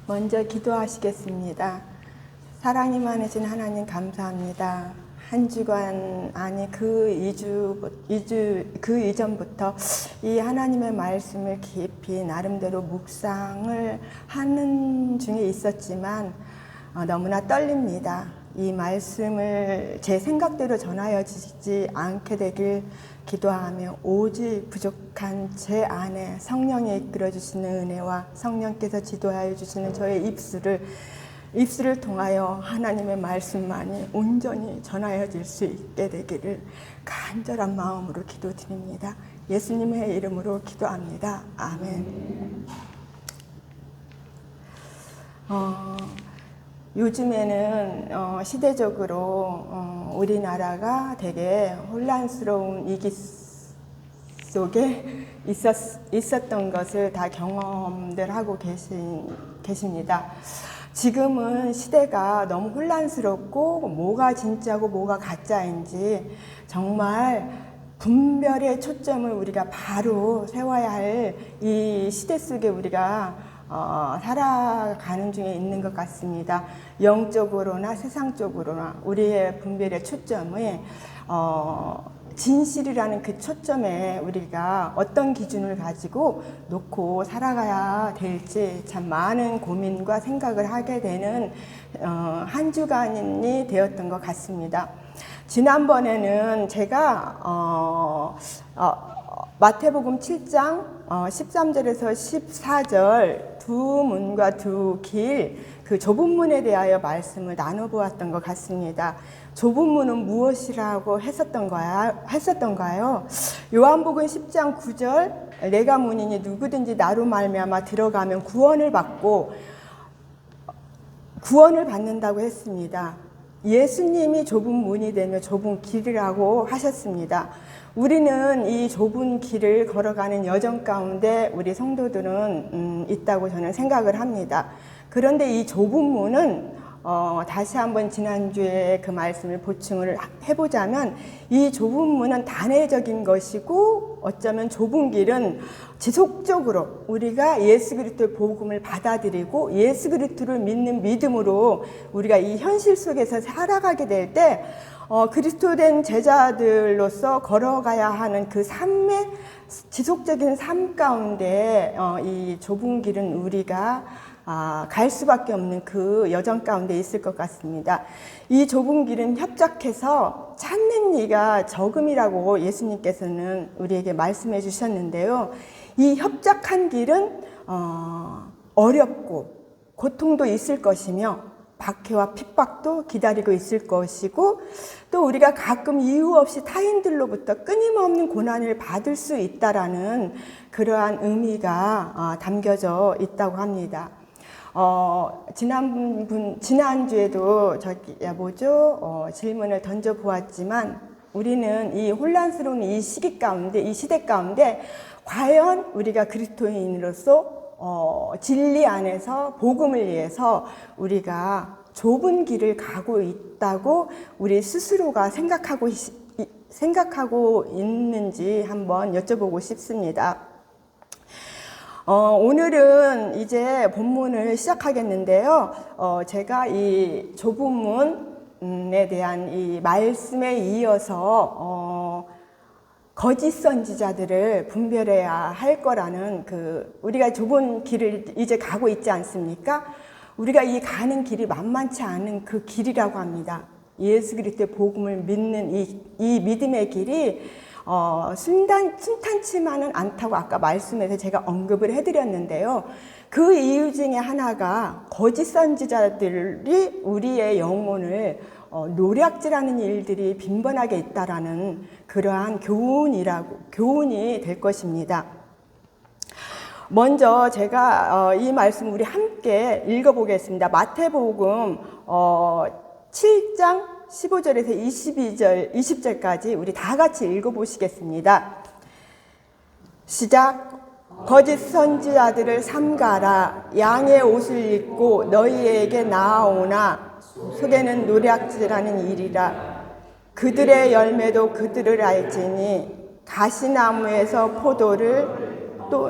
먼저 기도하시겠습니다. 사랑이 많으신 하나님 감사합니다. 한 주간 아니 그 이전부터 이 하나님의 말씀을 깊이 나름대로 묵상을 하는 중에 있었지만 너무나 떨립니다. 이 말씀을 제 생각대로 전하여지지 않게 되길 기도하며 오직 부족한 제 안에 성령이 이끌어 주시는 은혜와 성령께서 지도하여 주시는 저의 입술을 통하여 하나님의 말씀만이 온전히 전하여질 수 있게 되기를 간절한 마음으로 기도드립니다. 예수님의 이름으로 기도합니다. 아멘. 요즘에는 시대적으로 우리나라가 되게 혼란스러운 위기 속에 있었던 것을 다 경험들 하고 계십니다. 지금은 시대가 너무 혼란스럽고 뭐가 진짜고 뭐가 가짜인지 정말 분별의 초점을 우리가 바로 세워야 할 이 시대 속에 우리가 살아가는 중에 있는 것 같습니다. 영적으로나 세상적으로나 우리의 분별의 초점이 진실이라는 그 초점에 우리가 어떤 기준을 가지고 놓고 살아가야 될지 참 많은 고민과 생각을 하게 되는 한 주간이 되었던 것 같습니다. 지난번에는 제가 마태복음 7장 13절에서 14절 두 문과 두 길, 그 좁은 문에 대하여 말씀을 나눠보았던 것 같습니다. 좁은 문은 무엇이라고 했었던가요? 요한복음 10장 9절, 내가 문이니 누구든지 나로 말미암아 들어가면 구원을 받는다고 했습니다. 예수님이 좁은 문이 되며 좁은 길이라고 하셨습니다. 우리는 이 좁은 길을 걸어가는 여정 가운데 우리 성도들은 있다고 저는 생각을 합니다. 그런데 이 좁은 문은 다시 한번 지난주에 그 말씀을 보충을 해보자면 이 좁은 문은 단회적인 것이고 어쩌면 좁은 길은 지속적으로 우리가 예수 그리스도의 복음을 받아들이고 예수 그리스도를 믿는 믿음으로 우리가 이 현실 속에서 살아가게 될 때 그리스도된 제자들로서 걸어가야 하는 그 삶의 지속적인 삶 가운데 이 좁은 길은 우리가 갈 수밖에 없는 그 여정 가운데 있을 것 같습니다. 이 좁은 길은 협착해서 찾는 이가 적음이라고 예수님께서는 우리에게 말씀해 주셨는데요. 이 협착한 길은 어렵고 고통도 있을 것이며 박해와 핍박도 기다리고 있을 것이고 또 우리가 가끔 이유 없이 타인들로부터 끊임없는 고난을 받을 수 있다라는 그러한 의미가 담겨져 있다고 합니다. 지난주에도 질문을 던져보았지만 우리는 이 혼란스러운 이 시기 가운데, 이 시대 가운데 과연 우리가 그리스도인으로서 진리 안에서 복음을 위해서 우리가 좁은 길을 가고 있다고 우리 스스로가 생각하고 있는지 한번 여쭤보고 싶습니다. 오늘은 이제 본문을 시작하겠는데요. 제가 이 좁은 문에 대한 이 말씀에 이어서 거짓 선지자들을 분별해야 할 거라는 우리가 좁은 길을 이제 가고 있지 않습니까? 우리가 이 가는 길이 만만치 않은 그 길이라고 합니다. 예수 그리스도의 복음을 믿는 이 믿음의 길이 순탄치만은 않다고 아까 말씀에서 제가 언급을 해드렸는데요. 그 이유 중에 하나가 거짓 선지자들이 우리의 영혼을 노략질하는 일들이 빈번하게 있다라는 그러한 교훈이 될 것입니다. 먼저 제가 이 말씀 우리 함께 읽어보겠습니다. 마태복음 7장 15절에서 20절까지 우리 다 같이 읽어보시겠습니다. 시작. 거짓 선지자들을 삼가라. 양의 옷을 입고 너희에게 나아오나 속에는 노략질하는 일이라. 그들의 열매도 그들을 알지니 가시나무에서 포도를 또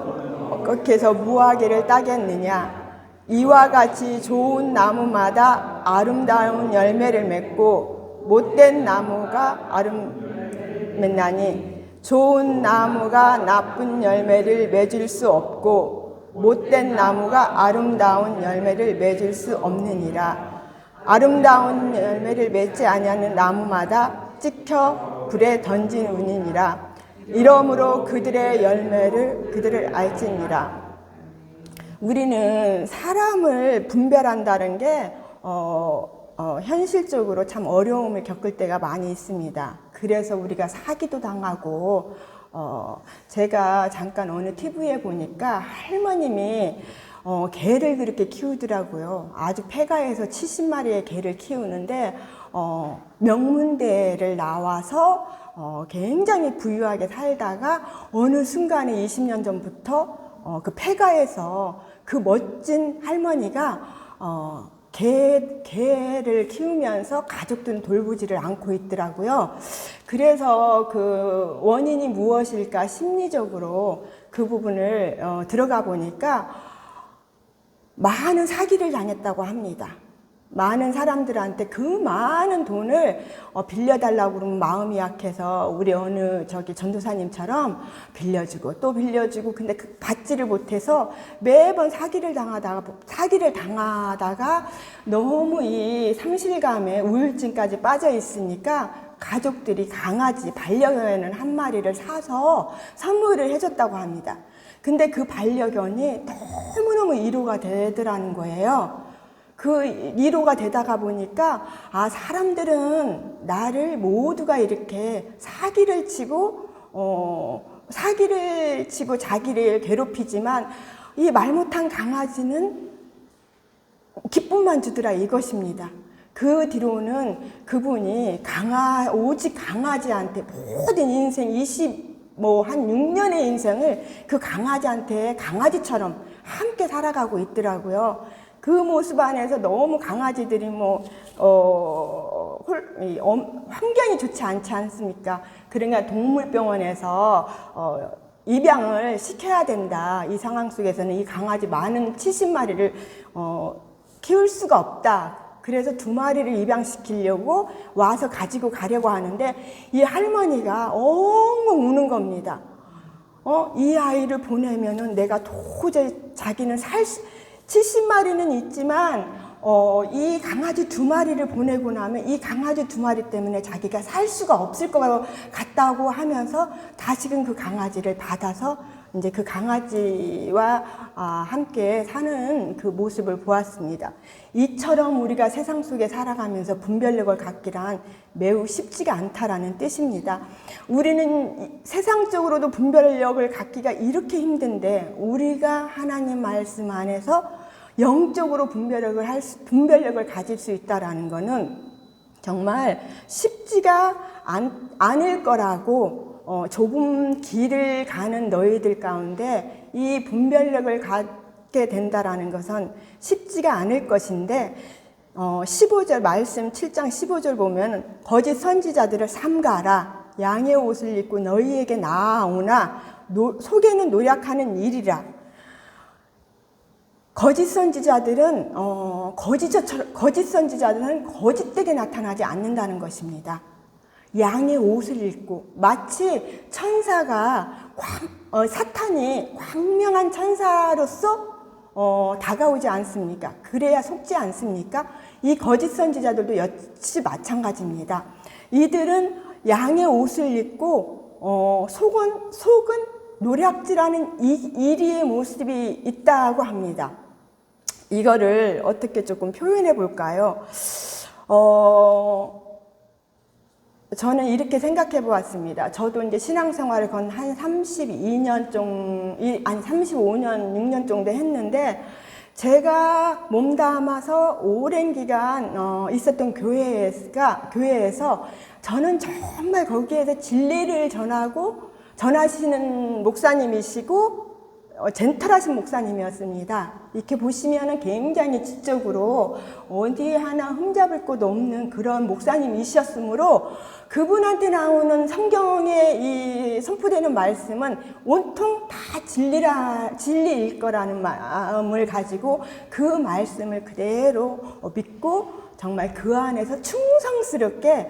어떻게 해서 무화과를 따겠느냐. 이와 같이 좋은 나무마다 아름다운 열매를 맺고 못된 나무가 맺나니 좋은 나무가 나쁜 열매를 맺을 수 없고 못된 나무가 아름다운 열매를 맺을 수 없느니라. 아름다운 열매를 맺지 아니하는 나무마다 찍혀 불에 던지느니라. 이러므로 그들을 알지니라. 우리는 사람을 분별한다는 게 현실적으로 참 어려움을 겪을 때가 많이 있습니다. 그래서 우리가 사기도 당하고 제가 잠깐 어느 TV에 보니까 할머님이 개를 그렇게 키우더라고요. 아주 폐가에서 70마리의 개를 키우는데 명문대를 나와서 굉장히 부유하게 살다가 어느 순간에 20년 전부터 그 폐가에서 그 멋진 할머니가 개를 키우면서 가족들은 돌보지를 않고 있더라고요. 그래서 그 원인이 무엇일까 심리적으로 그 부분을 들어가 보니까 많은 사기를 당했다고 합니다. 많은 사람들한테 그 많은 돈을 빌려달라고 그러면 마음이 약해서 우리 어느 전도사님처럼 빌려주고 또 빌려주고 근데 받지를 못해서 매번 사기를 당하다가 너무 이 상실감에 우울증까지 빠져 있으니까 가족들이 강아지 반려견 한 마리를 사서 선물을 해줬다고 합니다. 근데 그 반려견이 너무너무 위로가 되더라는 거예요. 그 위로가 되다가 보니까 사람들은 나를 모두가 이렇게 사기를 치고 자기를 괴롭히지만 이 말 못한 강아지는 기쁨만 주더라 이것입니다. 그 뒤로는 그분이 오직 강아지한테 모든 인생 한 6년의 인생을 그 강아지한테 강아지처럼 함께 살아가고 있더라고요. 그 모습 안에서 너무 강아지들이 환경이 좋지 않지 않습니까? 그러니까 동물병원에서 입양을 시켜야 된다. 이 상황 속에서는 이 강아지 많은 70마리를 키울 수가 없다. 그래서 2마리를 입양시키려고 와서 가지고 가려고 하는데 이 할머니가 엉엉 우는 겁니다. 이 아이를 보내면은 내가 도저히 자기는 70마리는 있지만 이 강아지 2마리를 보내고 나면 이 강아지 2마리 때문에 자기가 살 수가 없을 것 같다고 하면서 다시금 그 강아지를 받아서 이제 그 강아지와 함께 사는 그 모습을 보았습니다. 이처럼 우리가 세상 속에 살아가면서 분별력을 갖기란 매우 쉽지가 않다라는 뜻입니다. 우리는 세상적으로도 분별력을 갖기가 이렇게 힘든데 우리가 하나님 말씀 안에서 영적으로 분별력을 가질 수 있다라는 것은 정말 쉽지가 않을 거라고 좁은 길을 가는 너희들 가운데 이 분별력을 갖게 된다라는 것은 쉽지가 않을 것인데 15절 말씀 7장 15절 보면 거짓 선지자들을 삼가라 양의 옷을 입고 너희에게 나아오나 속에는 노력하는 일이라. 거짓 선지자들은 거짓되게 나타나지 않는다는 것입니다. 양의 옷을 입고 마치 천사가 사탄이 광명한 천사로서 다가오지 않습니까? 그래야 속지 않습니까? 이 거짓 선지자들도 역시 마찬가지입니다. 이들은 양의 옷을 입고 속은 노략질하는 이리의 모습이 있다고 합니다. 이거를 어떻게 조금 표현해 볼까요? 저는 이렇게 생각해 보았습니다. 저도 이제 신앙생활을 건 한 35년, 6년 정도 했는데, 제가 몸담아서 오랜 기간 있었던 교회에서 저는 정말 거기에서 진리를 전하시는 목사님이시고 젠틀하신 목사님이었습니다. 이렇게 보시면은 굉장히 지적으로 어디에 하나 흠잡을 곳 없는 그런 목사님이셨으므로 그분한테 나오는 성경에 이 선포되는 말씀은 온통 다 진리일 거라는 마음을 가지고 그 말씀을 그대로 믿고 정말 그 안에서 충성스럽게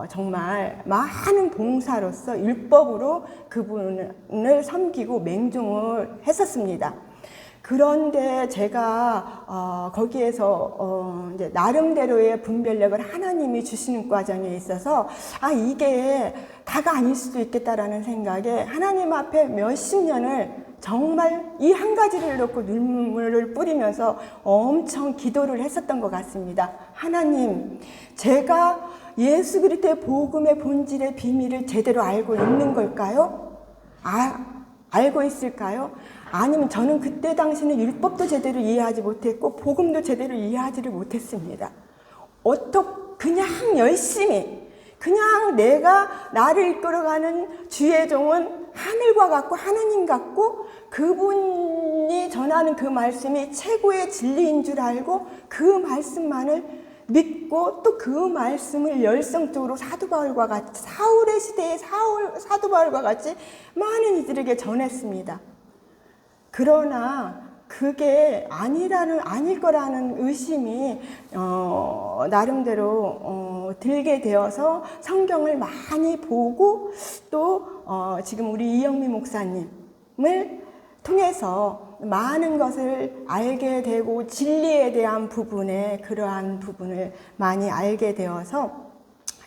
정말 많은 봉사로서 율법으로 그분을 섬기고 맹종을 했었습니다. 그런데 제가 거기에서 이제 나름대로의 분별력을 하나님이 주시는 과정에 있어서 이게 다가 아닐 수도 있겠다라는 생각에 하나님 앞에 몇십 년을 정말 이 한 가지를 놓고 눈물을 뿌리면서 엄청 기도를 했었던 것 같습니다. 하나님, 제가 예수 그리스도의 복음의 본질의 비밀을 제대로 알고 있는 걸까요? 알고 있을까요? 아니면 저는 그때 당시는 율법도 제대로 이해하지 못했고 복음도 제대로 이해하지를 못했습니다. 그냥 열심히 그냥 내가 나를 이끌어가는 주의 종은 하늘과 같고 하느님 같고 그분이 전하는 그 말씀이 최고의 진리인 줄 알고 그 말씀만을 믿고 또 그 말씀을 열성적으로 사도 바울과 같이 사울의 시대의 사도 바울과 같이 많은 이들에게 전했습니다. 그러나 그게 아닐 거라는 의심이 나름대로 들게 되어서 성경을 많이 보고 또 지금 우리 이영미 목사님을 통해서 많은 것을 알게 되고 진리에 대한 부분에 그러한 부분을 많이 알게 되어서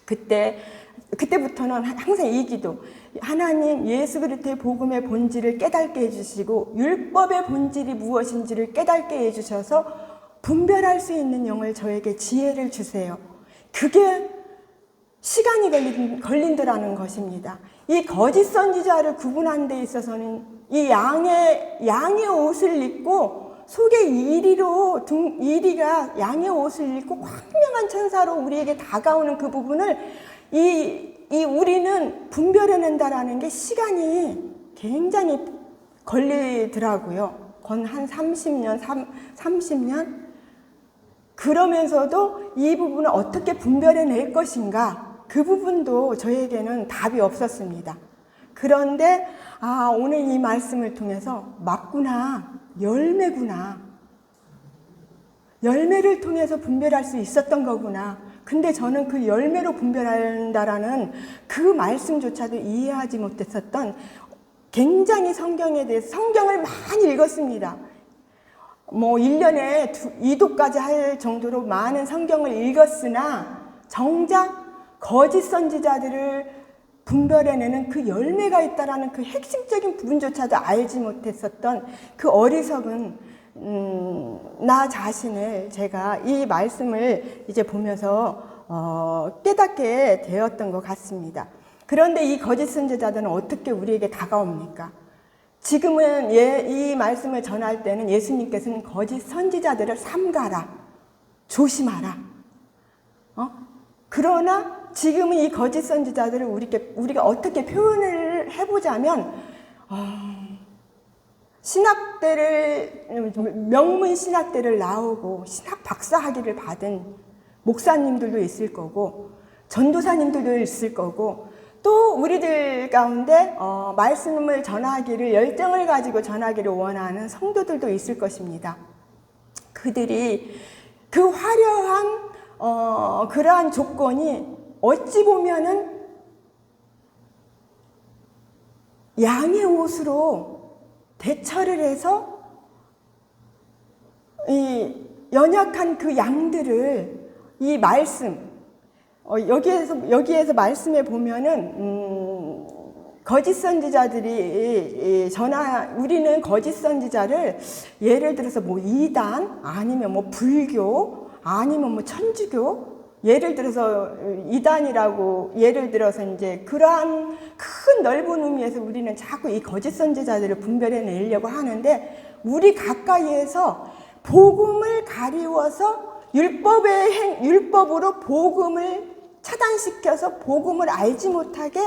그때부터는 항상 이 기도, 하나님 예수 그리스도의 복음의 본질을 깨닫게 해주시고 율법의 본질이 무엇인지를 깨닫게 해주셔서 분별할 수 있는 영을 저에게 지혜를 주세요. 그게 시간이 걸린다라는 것입니다. 이 거짓 선지자를 구분하는 데 있어서는 이 양의 옷을 입고 속에 이리가 양의 옷을 입고 광명한 천사로 우리에게 다가오는 그 부분을 우리는 분별해낸다라는 게 시간이 굉장히 걸리더라고요. 한 30년? 그러면서도 이 부분을 어떻게 분별해낼 것인가? 그 부분도 저에게는 답이 없었습니다. 그런데 오늘 이 말씀을 통해서 맞구나, 열매구나. 열매를 통해서 분별할 수 있었던 거구나. 근데 저는 그 열매로 분별한다라는 그 말씀조차도 이해하지 못했었던 굉장히 성경에 대해서 성경을 많이 읽었습니다. 1년에 2도까지 할 정도로 많은 성경을 읽었으나 정작 거짓 선지자들을 분별해내는 그 열매가 있다라는 그 핵심적인 부분조차도 알지 못했었던 그 어리석은 나 자신을 제가 이 말씀을 이제 보면서 깨닫게 되었던 것 같습니다. 그런데 이 거짓 선지자들은 어떻게 우리에게 다가옵니까? 지금은 이 말씀을 전할 때는 예수님께서는 거짓 선지자들을 삼가라, 조심하라. 그러나 지금은 이 거짓 선지자들을 우리가 어떻게 표현을 해보자면 명문 신학대를 나오고 신학 박사 학위를 받은 목사님들도 있을 거고 전도사님들도 있을 거고 또 우리들 가운데 말씀을 전하기를 열정을 가지고 전하기를 원하는 성도들도 있을 것입니다. 그들이 그 화려한 그러한 조건이 어찌 보면은 양의 옷으로 대처를 해서 이 연약한 그 양들을 이 말씀 여기에서 말씀에 보면은 거짓 선지자들이 우리는 거짓 선지자를 예를 들어서 이단 아니면 불교 아니면 천주교 예를 들어서 이단이라고 예를 들어서 이제 그러한 큰 넓은 의미에서 우리는 자꾸 이 거짓 선지자들을 분별해 내려고 하는데 우리 가까이에서 복음을 가리워서 율법으로 복음을 차단시켜서 복음을 알지 못하게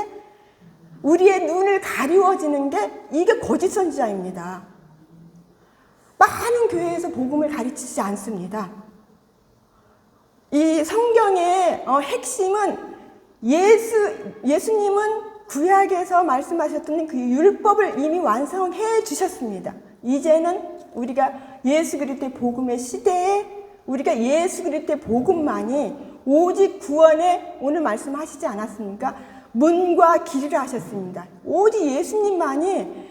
우리의 눈을 가리워지는 게 이게 거짓 선지자입니다. 많은 교회에서 복음을 가르치지 않습니다. 이 성경의 핵심은 예수님은 구약에서 말씀하셨던 그 율법을 이미 완성해 주셨습니다. 이제는 우리가 예수 그리스도의 복음의 시대에 우리가 예수 그리스도의 복음만이 오직 구원에 오늘 말씀하시지 않았습니까? 문과 길을 하셨습니다. 오직 예수님만이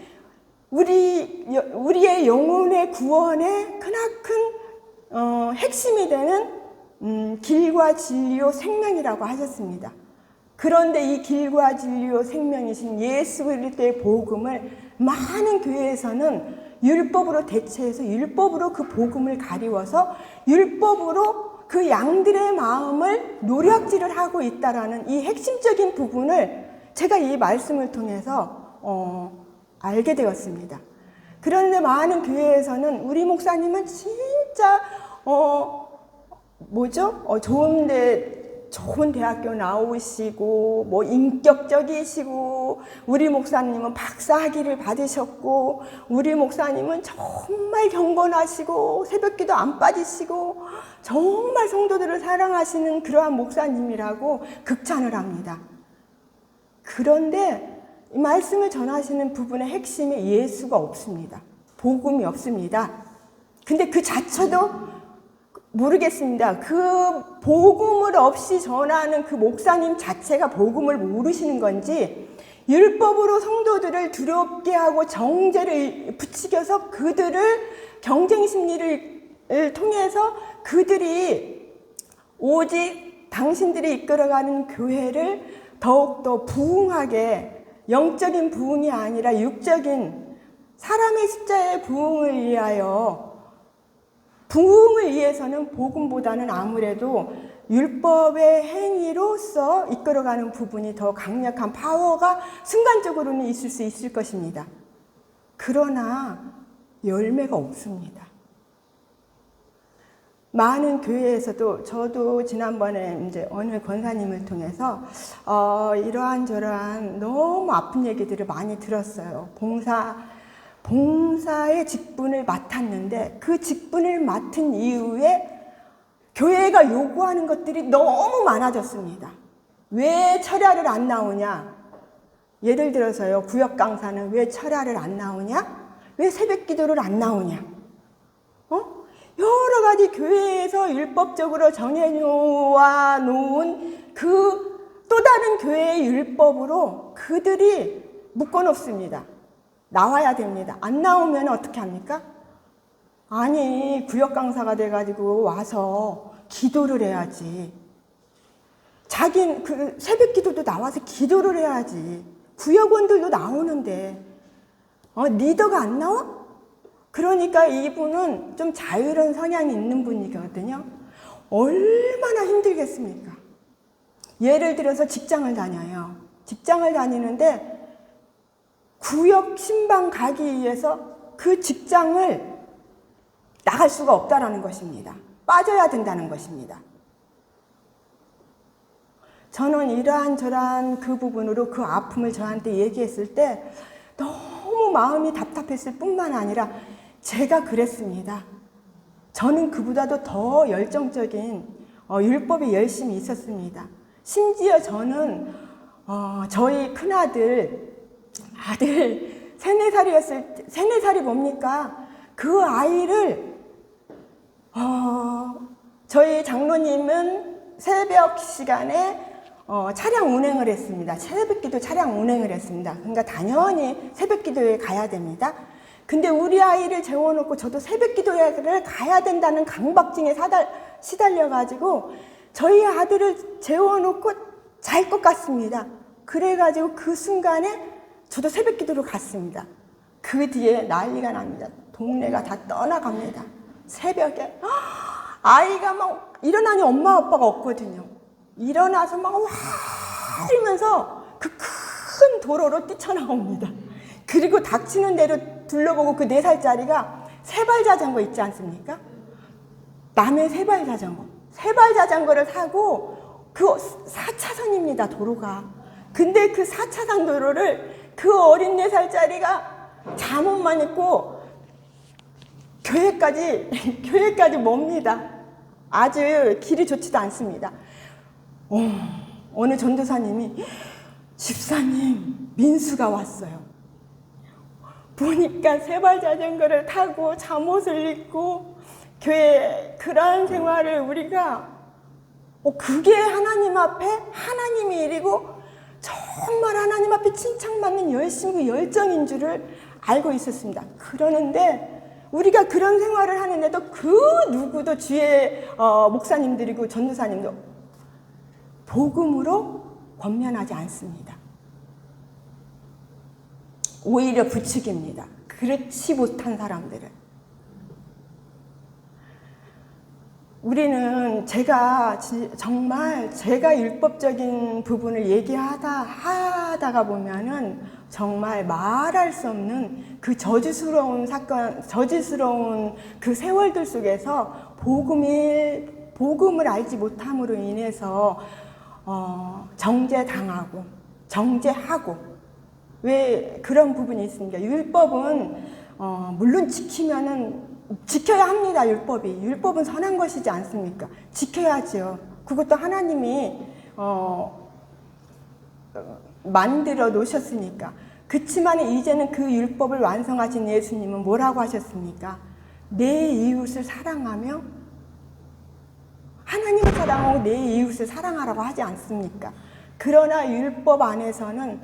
우리의 영혼의 구원의 크나큰 핵심이 되는 길과 진리요 생명이라고 하셨습니다. 그런데 이 길과 진리요 생명이신 예수 그리스도의 복음을 많은 교회에서는 율법으로 대체해서 율법으로 그 복음을 가리워서 율법으로 그 양들의 마음을 노략질을 하고 있다라는 이 핵심적인 부분을 제가 이 말씀을 통해서 알게 되었습니다. 그런데 많은 교회에서는 우리 목사님은 진짜 좋은 대학교 나오시고 뭐 인격적이시고 우리 목사님은 박사학위를 받으셨고 우리 목사님은 정말 경건하시고 새벽기도 안 빠지시고 정말 성도들을 사랑하시는 그러한 목사님이라고 극찬을 합니다. 그런데 이 말씀을 전하시는 부분의 핵심에 예수가 없습니다. 복음이 없습니다. 근데 그 자체도 모르겠습니다. 그 복음을 없이 전하는 그 목사님 자체가 복음을 모르시는 건지 율법으로 성도들을 두렵게 하고 정죄를 부추겨서 그들을 경쟁 심리를 통해서 그들이 오직 당신들이 이끌어가는 교회를 더욱더 부흥하게 영적인 부흥이 아니라 육적인 사람의 숫자의 부흥을 위하여 부흥을 위해서는 복음보다는 아무래도 율법의 행위로서 이끌어가는 부분이 더 강력한 파워가 순간적으로는 있을 수 있을 것입니다. 그러나 열매가 없습니다. 많은 교회에서도 저도 지난번에 이제 어느 권사님을 통해서 이러한 너무 아픈 얘기들을 많이 들었어요. 봉사의 직분을 맡았는데 그 직분을 맡은 이후에 교회가 요구하는 것들이 너무 많아졌습니다. 왜 철야를 안 나오냐? 예를 들어서요, 구역 강사는 왜 철야를 안 나오냐? 왜 새벽 기도를 안 나오냐? 여러 가지 교회에서 율법적으로 정해놓아 놓은 그 또 다른 교회의 율법으로 그들이 묶어놓습니다. 나와야 됩니다. 안 나오면 어떻게 합니까? 아니, 구역 강사가 돼가지고 와서 기도를 해야지. 그 새벽 기도도 나와서 기도를 해야지. 구역원들도 나오는데, 리더가 안 나와? 그러니까 이분은 좀 자유로운 성향이 있는 분이거든요. 얼마나 힘들겠습니까? 예를 들어서 직장을 다녀요. 직장을 다니는데 구역 신방 가기 위해서 그 직장을 나갈 수가 없다라는 것입니다. 빠져야 된다는 것입니다. 저는 이러한 그 부분으로 그 아픔을 저한테 얘기했을 때 너무 마음이 답답했을 뿐만 아니라 제가 그랬습니다. 저는 그보다도 더 열정적인 율법에 열심히 있었습니다. 심지어 저는 저희 큰아들 아들 3-4살이 뭡니까? 그 아이를 저희 장로님은 새벽 시간에 차량 운행을 했습니다. 새벽기도 차량 운행을 했습니다. 그러니까 당연히 새벽기도에 가야 됩니다. 근데 우리 아이를 재워놓고 저도 새벽기도를 가야 된다는 강박증에 시달려가지고 저희 아들을 재워놓고 잘 것 같습니다. 그래가지고 그 순간에 저도 새벽기도로 갔습니다. 그 뒤에 난리가 납니다. 동네가 다 떠나갑니다. 새벽에 아이가 막 일어나니 엄마 아빠가 없거든요. 일어나서 막 와 이러면서 그 큰 도로로 뛰쳐나옵니다. 그리고 닥치는 대로 둘러보고 그 4살짜리가 세발 자전거 있지 않습니까? 남의 세발 자전거를 타고 그 4차선입니다, 도로가. 근데 그 4차선 도로를 그 어린 4살짜리가 잠옷만 입고 교회까지 멉니다. 아주 길이 좋지도 않습니다. 어느 전도사님이 집사님 민수가 왔어요. 보니까 세발 자전거를 타고 잠옷을 입고 교회 그러한 생활을 우리가 그게 하나님 앞에 하나님의 일이고 정말 하나님 앞에 칭찬받는 열심과 열정인 줄을 알고 있었습니다. 그러는데 우리가 그런 생활을 하는데도 그 누구도 주의 목사님들이고 전도사님도 복음으로 권면하지 않습니다. 오히려 부추깁니다. 그렇지 못한 사람들을. 우리는 정말 제가 율법적인 부분을 얘기하다가 보면은 정말 말할 수 없는 그 저주스러운 사건, 저주스러운 그 세월들 속에서 복음을 알지 못함으로 인해서 정죄당하고 정죄하고 왜 그런 부분이 있습니까? 율법은 물론 지켜야 합니다. 율법은 선한 것이지 않습니까? 지켜야죠. 그것도 하나님이 만들어 놓으셨으니까. 그치만 이제는 그 율법을 완성하신 예수님은 뭐라고 하셨습니까? 내 이웃을 사랑하며 하나님을 사랑하고 내 이웃을 사랑하라고 하지 않습니까? 그러나 율법 안에서는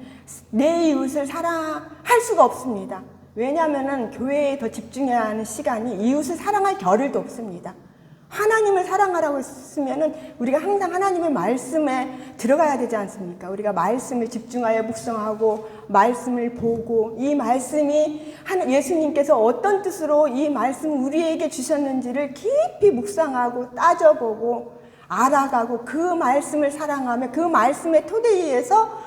내 이웃을 사랑할 수가 없습니다. 왜냐하면 교회에 더 집중해야 하는 시간이 이웃을 사랑할 겨를도 없습니다. 하나님을 사랑하라고 했으면 우리가 항상 하나님의 말씀에 들어가야 되지 않습니까? 우리가 말씀을 집중하여 묵상하고 말씀을 보고 이 말씀이 예수님께서 어떤 뜻으로 이 말씀을 우리에게 주셨는지를 깊이 묵상하고 따져보고 알아가고 그 말씀을 사랑하며 그 말씀의 토대에 의해서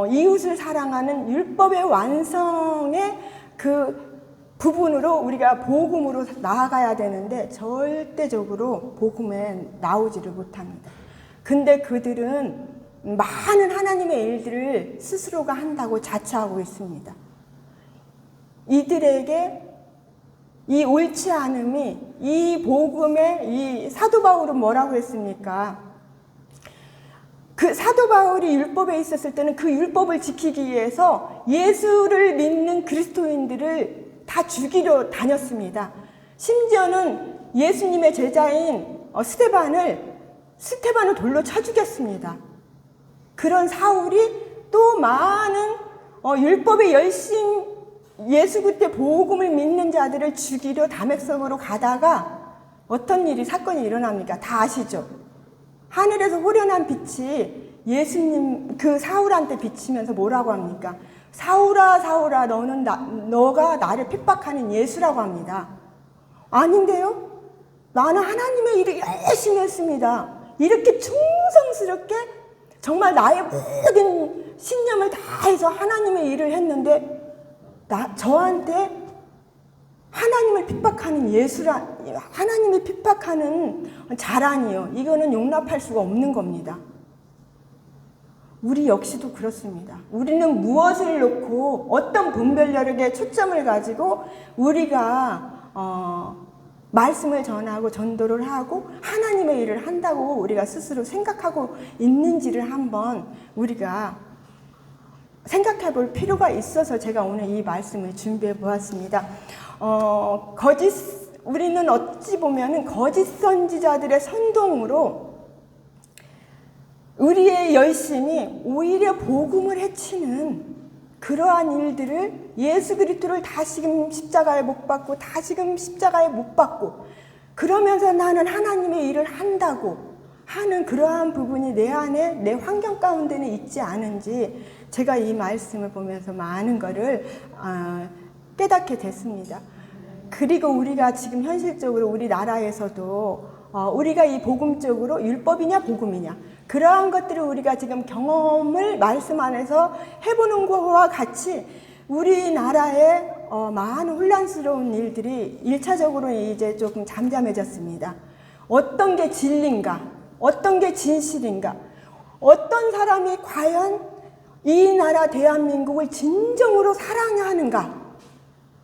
이웃을 사랑하는 율법의 완성의 그 부분으로 우리가 복음으로 나아가야 되는데 절대적으로 복음에 나오지를 못합니다. 근데 그들은 많은 하나님의 일들을 스스로가 한다고 자처하고 있습니다. 이들에게 이 옳지 않음이 이 복음의 이 사도 바울은 뭐라고 했습니까? 그 사도 바울이 율법에 있었을 때는 그 율법을 지키기 위해서 예수를 믿는 그리스도인들을 다 죽이러 다녔습니다. 심지어는 예수님의 제자인 스테반을 돌로 쳐 죽였습니다. 그런 사울이 또 많은 율법에 열심 예수 그때 복음을 믿는 자들을 죽이려 다메섹으로 가다가 어떤 사건이 일어납니까? 다 아시죠? 하늘에서 호련한 빛이 예수님 그 사울한테 비치면서 뭐라고 합니까? 사울아 사울아 너가 나를 핍박하는 예수라고 합니다. 아닌데요? 나는 하나님의 일을 열심히 했습니다. 이렇게 충성스럽게 정말 나의 모든 신념을 다해서 하나님의 일을 했는데 저한테 하나님을 핍박하는 하나님을 핍박하는 자랑이요. 이거는 용납할 수가 없는 겁니다. 우리 역시도 그렇습니다. 우리는 무엇을 놓고 어떤 분별력에 초점을 가지고 우리가 말씀을 전하고 전도를 하고 하나님의 일을 한다고 우리가 스스로 생각하고 있는지를 한번 우리가 생각해 볼 필요가 있어서 제가 오늘 이 말씀을 준비해 보았습니다. 우리는 어찌 보면은 거짓 선지자들의 선동으로 우리의 열심이 오히려 복음을 해치는 그러한 일들을 예수 그리스도를 다시금 십자가에 못 박고 다시금 십자가에 못 박고 그러면서 나는 하나님의 일을 한다고 하는 그러한 부분이 내 안에 내 환경 가운데는 있지 않은지 제가 이 말씀을 보면서 많은 것을 깨닫게 됐습니다. 그리고 우리가 지금 현실적으로 우리나라에서도 우리가 이 복음적으로 율법이냐 복음이냐 그러한 것들을 우리가 지금 경험을 말씀 안에서 해보는 것과 같이 우리나라에 많은 혼란스러운 일들이 1차적으로 이제 조금 잠잠해졌습니다. 어떤 게 진리인가? 어떤 게 진실인가? 어떤 사람이 과연 이 나라 대한민국을 진정으로 사랑하는가?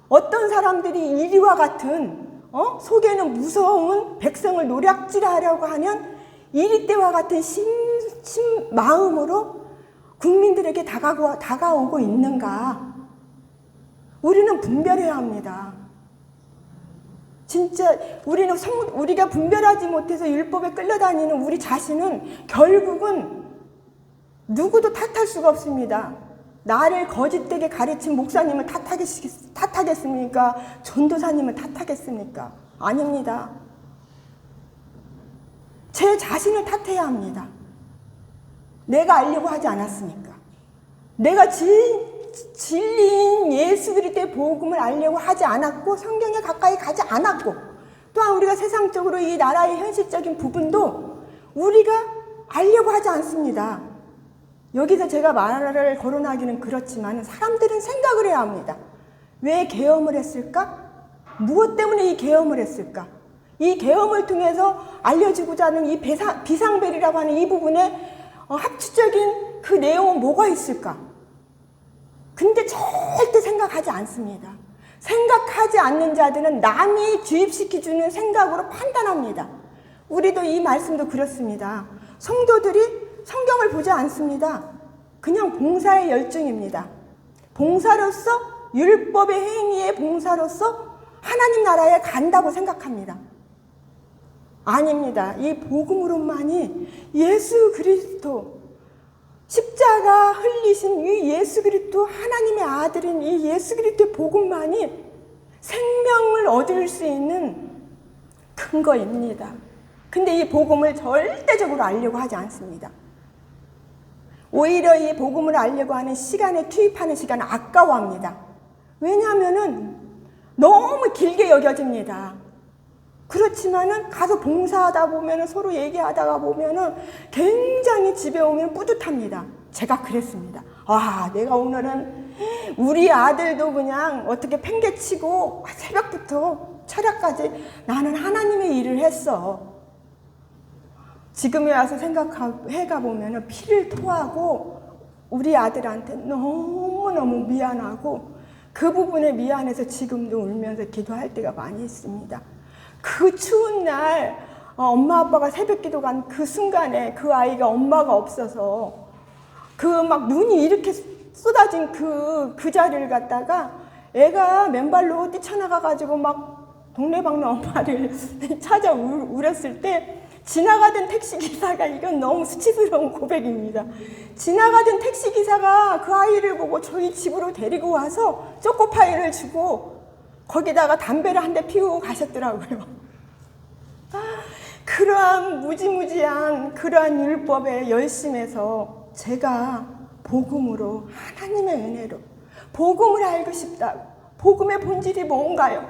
어떤 사람들이 이리와 같은 속에는 무서운 백성을 노략질하려고 하는 이리때와 같은 마음으로 국민들에게 다가오고 있는가? 우리는 분별해야 합니다. 진짜 우리가 분별하지 못해서 율법에 끌려다니는 우리 자신은 결국은 누구도 탓할 수가 없습니다. 나를 거짓되게 가르친 목사님을 탓하겠습니까? 전도사님을 탓하겠습니까? 아닙니다. 제 자신을 탓해야 합니다. 내가 알려고 하지 않았으니까. 내가 진리인 예수 그리스도의 복음을 알려고 하지 않았고 성경에 가까이 가지 않았고 또한 우리가 세상적으로 이 나라의 현실적인 부분도 우리가 알려고 하지 않습니다. 여기서 제가 말을 거론하기는 그렇지만 사람들은 생각을 해야 합니다. 왜 계엄을 했을까? 무엇 때문에 이 계엄을 했을까? 이 계엄을 통해서 알려지고자 하는 이 비상벨이라고 하는 이 부분에 합치적인 그 내용은 뭐가 있을까? 근데 절대 생각하지 않습니다. 생각하지 않는 자들은 남이 주입시켜주는 생각으로 판단합니다. 우리도 이 말씀도 그렇습니다. 성도들이 성경을 보지 않습니다. 그냥 봉사의 열정입니다. 봉사로서 율법의 행위의 봉사로서 하나님 나라에 간다고 생각합니다. 아닙니다. 이 복음으로만이 예수 그리스도 십자가 흘리신 이 예수 그리스도 하나님의 아들인 이 예수 그리스도의 복음만이 생명을 얻을 수 있는 근거입니다. 근데 이 복음을 절대적으로 알려고 하지 않습니다. 오히려 이 복음을 알려고 하는 시간에 투입하는 시간을 아까워합니다. 왜냐하면은 너무 길게 여겨집니다. 그렇지만은 가서 봉사하다 보면은 서로 얘기하다가 보면은 굉장히 집에 오면 뿌듯합니다. 제가 그랬습니다. 내가 오늘은 우리 아들도 그냥 어떻게 팽개치고 새벽부터 철야까지 나는 하나님의 일을 했어. 지금에 와서 생각해가 보면은 피를 토하고 우리 아들한테 너무너무 미안하고 그 부분에 미안해서 지금도 울면서 기도할 때가 많이 있습니다. 그 추운 날 엄마 아빠가 새벽 기도 간 그 순간에 그 아이가 엄마가 없어서 그 막 눈이 이렇게 쏟아진 그 자리를 갖다가 애가 맨발로 뛰쳐나가가지고 막 동네방네 엄마를 찾아 울었을 때 지나가던 택시기사가 이건 너무 수치스러운 고백입니다. 지나가던 택시기사가 그 아이를 보고 저희 집으로 데리고 와서 초코파이를 주고 거기다가 담배를 한 대 피우고 가셨더라고요. 그러한 무지무지한 그러한 율법의 열심에서 제가 복음으로 하나님의 은혜로 복음을 알고 싶다고 복음의 본질이 뭔가요?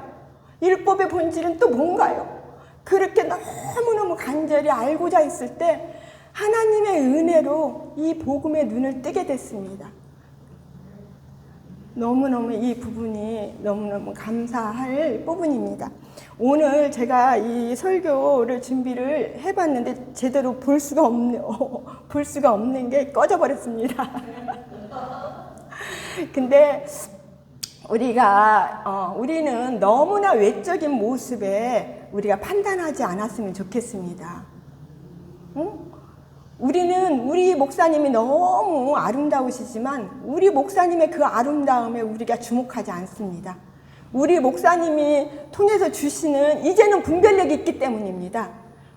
율법의 본질은 또 뭔가요? 그렇게 너무너무 간절히 알고자 했을 때 하나님의 은혜로 이 복음의 눈을 뜨게 됐습니다. 너무너무 이 부분이 너무너무 감사할 부분입니다. 오늘 제가 이 설교를 준비를 해봤는데 제대로 볼 수가 없는 게 꺼져버렸습니다. 근데 우리는 너무나 외적인 모습에 우리가 판단하지 않았으면 좋겠습니다. 응? 우리 목사님이 너무 아름다우시지만 우리 목사님의 그 아름다움에 우리가 주목하지 않습니다. 우리 목사님이 통해서 주시는 이제는 분별력이 있기 때문입니다.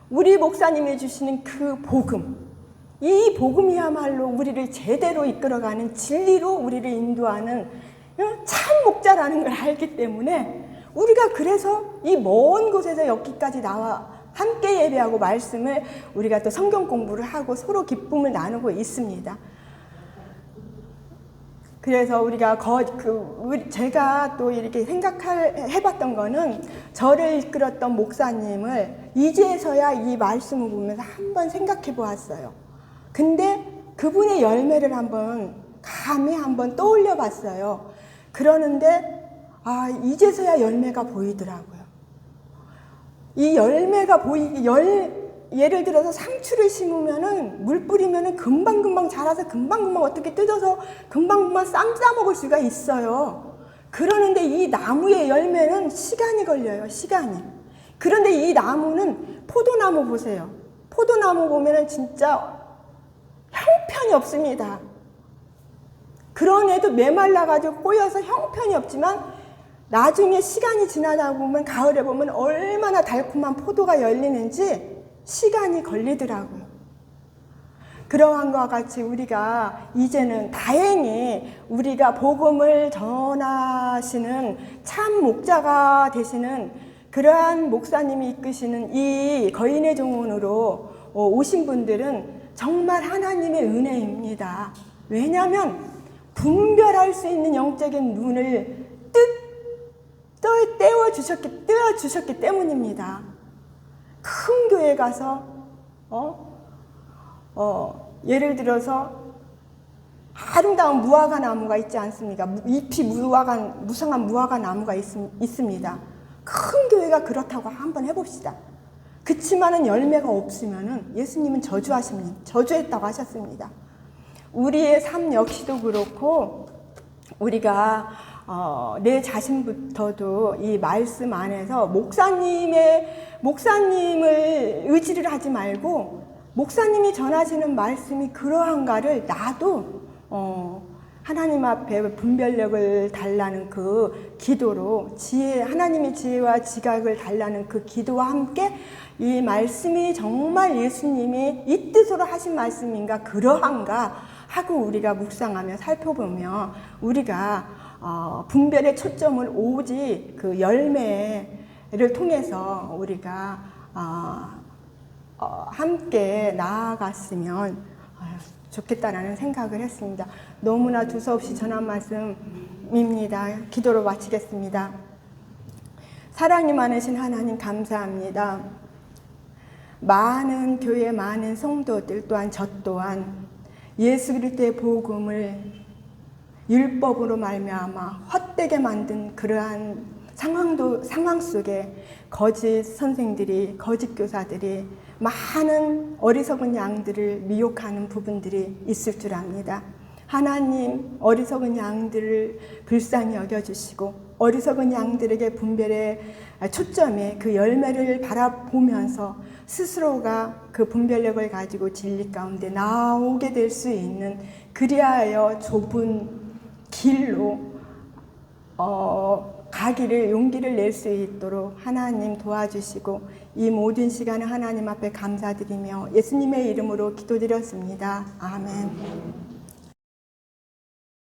우리 목사님이 주시는 그 복음, 이 복음이야말로 우리를 제대로 이끌어가는 진리로 우리를 인도하는 참 목자라는 걸 알기 때문에 우리가 그래서 이 먼 곳에서 여기까지 나와 함께 예배하고 말씀을 우리가 또 성경 공부를 하고 서로 기쁨을 나누고 있습니다. 그래서 제가 또 이렇게 해봤던 거는 저를 이끌었던 목사님을 이제서야 이 말씀을 보면서 한번 생각해 보았어요. 근데 그분의 열매를 감히 한번 떠올려 봤어요. 그러는데, 이제서야 열매가 보이더라고요. 이 열매가 예를 들어서 상추를 심으면은 물 뿌리면은 금방금방 자라서 금방금방 어떻게 뜯어서 금방금방 쌈 싸 먹을 수가 있어요. 그러는데 이 나무의 열매는 시간이 걸려요. 시간이. 그런데 이 나무는 포도나무 보세요. 포도나무 보면은 진짜 형편이 없습니다. 그런 애도 메말라가지고 꼬여서 형편이 없지만 나중에 시간이 지나다 보면 가을에 보면 얼마나 달콤한 포도가 열리는지 시간이 걸리더라고요. 그러한 것과 같이 우리가 이제는 다행히 우리가 복음을 전하시는 참 목자가 되시는 그러한 목사님이 이끄시는 이 거인의 정원으로 오신 분들은 정말 하나님의 은혜입니다. 왜냐하면 분별할 수 있는 영적인 눈을 떼어주셨기 때문입니다. 큰 교회 가서 예를 들어서 아름다운 무화과 나무가 있지 않습니까? 잎이 무성한 무화과 나무가 있습니다. 큰 교회가 그렇다고 한번 해봅시다. 그치만은 열매가 없으면은 예수님은 저주했다고 하셨습니다. 우리의 삶 역시도 그렇고 우리가 내 자신부터도 이 말씀 안에서 목사님을 의지를 하지 말고 목사님이 전하시는 말씀이 그러한가를 나도 하나님 앞에 분별력을 달라는 그 기도로 하나님의 지혜와 지각을 달라는 그 기도와 함께 이 말씀이 정말 예수님이 이 뜻으로 하신 말씀인가 그러한가 하고 우리가 묵상하며 살펴보며 우리가 분별의 초점을 오직 그 열매를 통해서 우리가 함께 나아갔으면 좋겠다라는 생각을 했습니다. 너무나 두서없이 전한 말씀입니다. 기도로 마치겠습니다. 사랑이 많으신 하나님 감사합니다. 많은 교회 많은 성도들 또한 저 또한 예수 그리스도의 복음을 율법으로 말미암아 헛되게 만든 그러한 상황 속에 거짓 선생들이 거짓 교사들이 많은 어리석은 양들을 미혹하는 부분들이 있을 줄 압니다. 하나님 어리석은 양들을 불쌍히 여겨주시고 어리석은 양들에게 분별의 초점에 그 열매를 바라보면서 스스로가 그 분별력을 가지고 진리 가운데 나오게 될 수 있는 그리하여 좁은 길로 가기를 용기를 낼 수 있도록 하나님 도와주시고 이 모든 시간에 하나님 앞에 감사드리며 예수님의 이름으로 기도드렸습니다. 아멘.